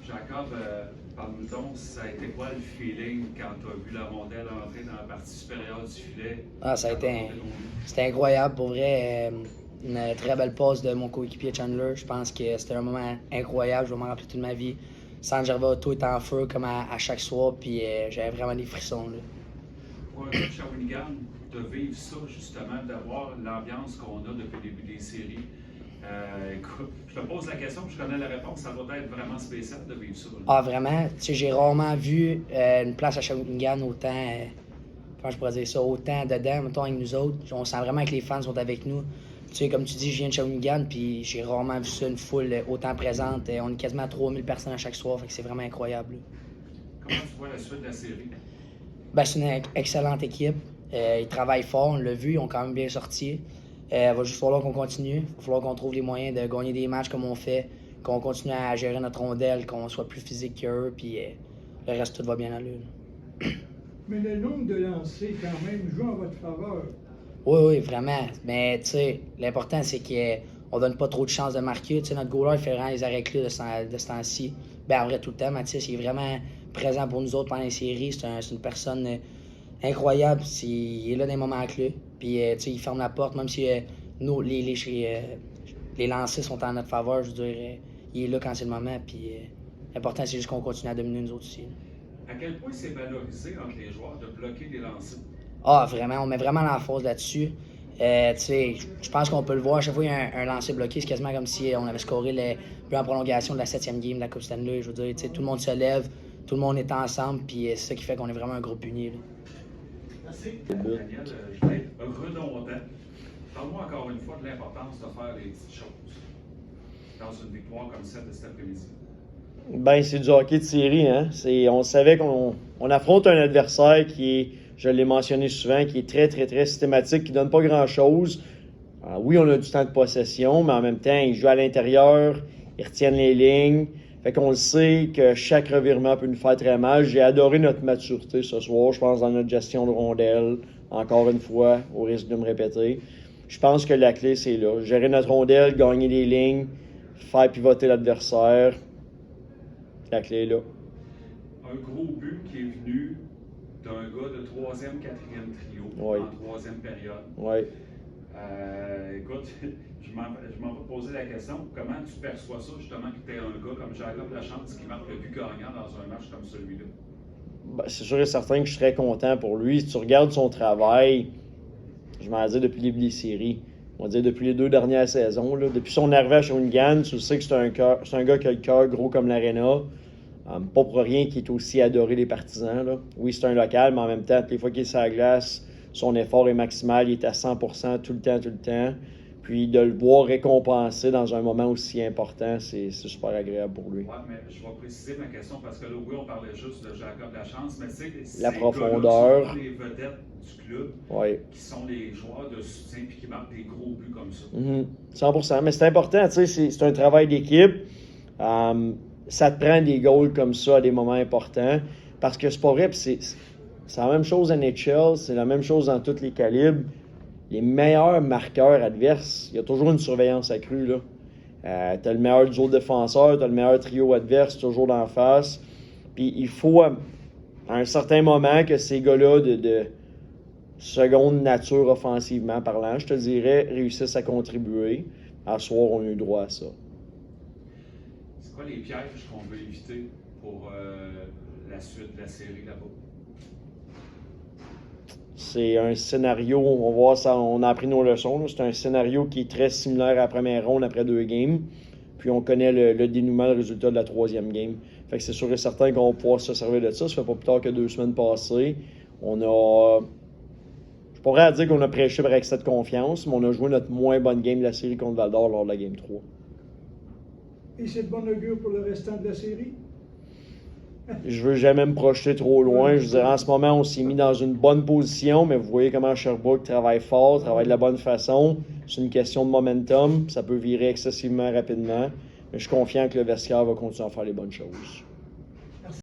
Jacob, parle-nous donc, ça a été quoi le feeling quand tu as vu la rondelle entrer dans la partie supérieure du filet? Ah, c'était incroyable pour vrai. Une très belle passe de mon coéquipier Chandler. Je pense que c'était un moment incroyable. Je vais m'en rappeler toute ma vie. San Gervais était en feu comme à chaque soir, puis j'avais vraiment des frissons. Là. Pour un gars de Shawinigan, de vivre ça, justement, d'avoir l'ambiance qu'on a depuis le début des séries. Écoute, je te pose la question, je connais la réponse, ça va être vraiment spécial de vivre ça. Là. Ah, vraiment? Tu sais, j'ai rarement vu une place à Shawinigan autant, comment je pourrais dire ça, autant dedans, mettons, avec nous autres. On sent vraiment que les fans sont avec nous. Tu sais, comme tu dis, je viens de Shawinigan, puis j'ai rarement vu ça, une foule autant présente. On est quasiment 3000 personnes à chaque soir, fait que c'est vraiment incroyable. Là. Comment tu vois la suite de la série? Ben, c'est une excellente équipe. Ils travaillent fort, on l'a vu, ils ont quand même bien sorti. Il va juste falloir qu'on continue. Il va falloir qu'on trouve les moyens de gagner des matchs comme on fait, qu'on continue à gérer notre rondelle, qu'on soit plus physique qu'eux, puis le reste, tout va bien aller. Mais le nombre de lancers, quand même, joue en votre faveur. Oui, vraiment. Mais, tu sais, l'important, c'est qu'on donne pas trop de chances de marquer. Tu sais, notre goaler, il fait vraiment les arrêts clés de ce temps-ci. Ben, en vrai, tout le temps, Mathis, il est vraiment présent pour nous autres pendant les séries. C'est une personne incroyable. Il est là dans les moments clés. Puis, tu sais, il ferme la porte, même si les lancers sont en notre faveur. Je veux dire, il est là quand c'est le moment. Puis, l'important, c'est juste qu'on continue à dominer nous autres aussi. À quel point c'est valorisé entre les joueurs de bloquer des lancers? Ah, vraiment, on met vraiment l'emphase là-dessus. Tu sais, je pense qu'on peut le voir. À chaque fois qu'il y a un lancer bloqué, c'est quasiment comme si on avait scoré le but en prolongation de la 7e game de la Coupe Stanley. Je veux dire, tu sais, tout le monde se lève, tout le monde est ensemble, puis c'est ça qui fait qu'on est vraiment un groupe uni. Là. Merci. Daniel, je vais être redondant. Parle-moi encore une fois de l'importance de faire les petites choses dans une victoire comme celle de cet après-midi. Ben, c'est du hockey de série, hein. On savait qu'on affronte un adversaire qui est, je l'ai mentionné souvent, qui est très, très, très systématique, qui donne pas grand-chose. Oui, on a du temps de possession, mais en même temps, ils jouent à l'intérieur, ils retiennent les lignes. Fait qu'on le sait que chaque revirement peut nous faire très mal. J'ai adoré notre maturité ce soir, je pense, dans notre gestion de rondelle. Encore une fois, au risque de me répéter. Je pense que la clé, c'est là. Gérer notre rondelle, gagner les lignes, faire pivoter l'adversaire. La clé est là. Un gros but qui est venu d'un gars de 3e, 4e trio Oui. en 3e période. Oui. Écoute, je m'en vais poser la question. Comment tu perçois ça, justement, que tu es un gars comme Jacob Lachance qui marque le but gagnant dans un match comme celui-là? Ben, c'est sûr et certain que je serais content pour lui. Si tu regardes son travail, je m'en dis depuis le début des séries, on va dire depuis les 2 dernières saisons, là, depuis son arrivée à Shawinigan, tu sais que c'est un gars qui a le cœur gros comme l'aréna. Pas pour rien qu'il est aussi adoré des partisans. Là. Oui, c'est un local, mais en même temps, toutes les fois qu'il est sur la glace, son effort est maximal, il est à 100% tout le temps. Puis de le voir récompensé dans un moment aussi important, c'est super agréable pour lui. Oui, mais je vais préciser ma question parce que là, oui, on parlait juste de Jacob Lachance, mais tu sais, La ces profondeur. gars-là sont les vedettes du club, Oui. qui sont les joueurs de soutien puis qui marquent des gros buts comme ça. 100%, mais c'est important, tu sais, c'est un travail d'équipe. Ça te prend des goals comme ça à des moments importants. Parce que c'est pas vrai, c'est la même chose à NHL, c'est la même chose dans tous les calibres. Les meilleurs marqueurs adverses, il y a toujours une surveillance accrue. T'as le meilleur duo défenseur, t'as le meilleur trio adverse toujours d'en face. Puis il faut, à un certain moment, que ces gars-là de seconde nature offensivement parlant, je te dirais, réussissent à contribuer. À ce soir, on a eu droit à ça. C'est quoi les pièges qu'on veut éviter pour la suite de la série là-bas? C'est un scénario, on va voir ça, on a appris nos leçons. Là. C'est un scénario qui est très similaire à la première ronde après 2 games. Puis on connaît le dénouement, le résultat de la 3e game. Fait que c'est sûr et certain qu'on va pouvoir se servir de ça. Ça fait pas plus tard que 2 semaines passées. Je pourrais dire qu'on a prêché par excès de confiance, mais on a joué notre moins bonne game de la série contre Val-d'Or lors de la game 3. Et c'est de bon augure pour le restant de la série? Je veux jamais me projeter trop loin. Je veux dire, en ce moment, on s'est mis dans une bonne position, mais vous voyez comment Sherbrooke travaille fort, travaille de la bonne façon. C'est une question de momentum. Ça peut virer excessivement rapidement. Mais je suis confiant que le vestiaire va continuer à faire les bonnes choses.